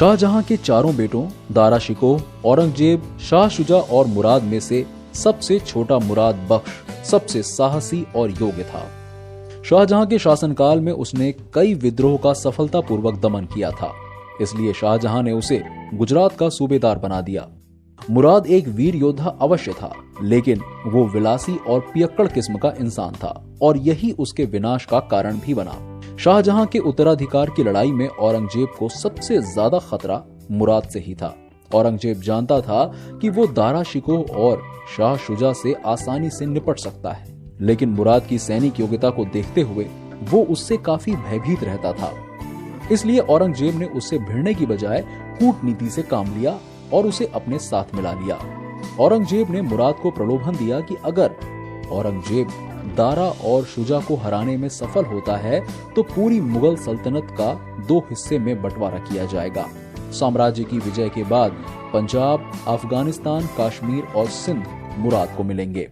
शाहजहां के चारों बेटों दारा शिकोह, औरंगजेब, शाह शुजा और मुराद में से सबसे छोटा मुराद बख्श सबसे साहसी और योग्य था। शाहजहां के शासनकाल में उसने कई विद्रोह का सफलतापूर्वक दमन किया था, इसलिए शाहजहां ने उसे गुजरात का सूबेदार बना दिया। मुराद एक वीर योद्धा अवश्य था, लेकिन वो विलासी और पियक्कड़ किस्म का इंसान था और यही उसके विनाश का कारण भी बना। शाहजहां के उत्तराधिकार की लड़ाई में औरंगजेब को सबसे ज्यादा खतरा मुराद से ही था। औरंगजेब जानता था कि वो दारा शिकोह और शाह शुजा से आसानी से निपट सकता है, लेकिन मुराद की सैनिक योग्यता को देखते हुए वो उससे काफी भयभीत रहता था। इसलिए औरंगजेब ने उससे भिड़ने की बजाय कूटनीति से काम लिया और उसे अपने साथ मिला लिया। औरंगजेब ने मुराद को प्रलोभन दिया कि अगर औरंगजेब दारा और शुजा को हराने में सफल होता है तो पूरी मुगल सल्तनत का 2 हिस्से में बंटवारा किया जाएगा। साम्राज्य की विजय के बाद पंजाब, अफगानिस्तान, कश्मीर और सिंध मुराद को मिलेंगे,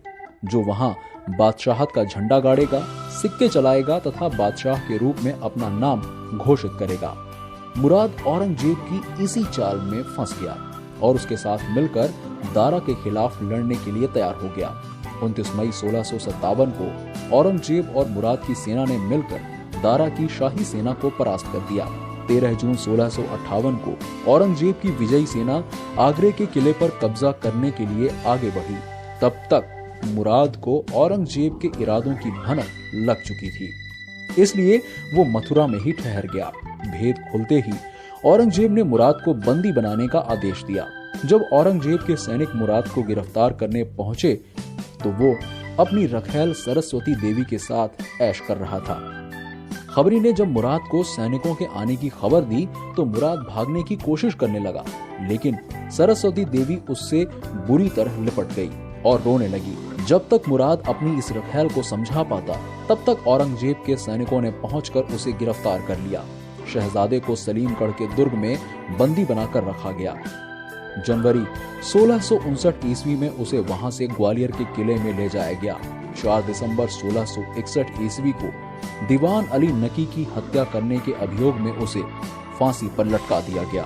जो वहां बादशाहत का झंडा गाड़ेगा, सिक्के चलाएगा तथा बादशाह के रूप में अपना नाम घोषित करेगा। मुराद औरंगजेब की इसी चाल में फंस गया और उसके साथ मिलकर दारा के खिलाफ लड़ने के लिए तैयार हो गया। 29 मई 1657 को औरंगजेब और मुराद की सेना ने मिलकर दारा की शाही सेना को परास्त कर दिया। 13 जून 1658 को औरंगजेब की विजयी सेना आगरे के किले पर कब्जा करने के लिए आगे बढ़ी। तब तक मुराद को औरंगजेब के इरादों की भनक लग चुकी थी, इसलिए वो मथुरा में ही ठहर गया। भेद खुलते ही औरंगजेब ने मुराद को बंदी बनाने का आदेश दिया। जब औरंगजेब के सैनिक मुराद को गिरफ्तार करने पहुंचे तो वो अपनी रखैल सरस्वती देवी के साथ ऐश कर रहा था। खबरी ने जब मुराद को सैनिकों के आने की खबर दी तो मुराद भागने की कोशिश करने लगा, लेकिन सरस्वती देवी उससे बुरी तरह लिपट गई और रोने लगी। जब तक मुराद अपनी इस रखैल को समझा पाता, तब तक औरंगजेब के सैनिकों ने पहुंचकर उसे गिरफ्तार कर लिया। शहजादे को सलीमगढ़ के दुर्ग में बंदी बनाकर रखा गया। जनवरी 1659 ईस्वी में उसे वहां से ग्वालियर के किले में ले जाया गया। 4 दिसंबर 1661 ईस्वी को दीवान अली नकी की हत्या करने के अभियोग में उसे फांसी पर लटका दिया गया।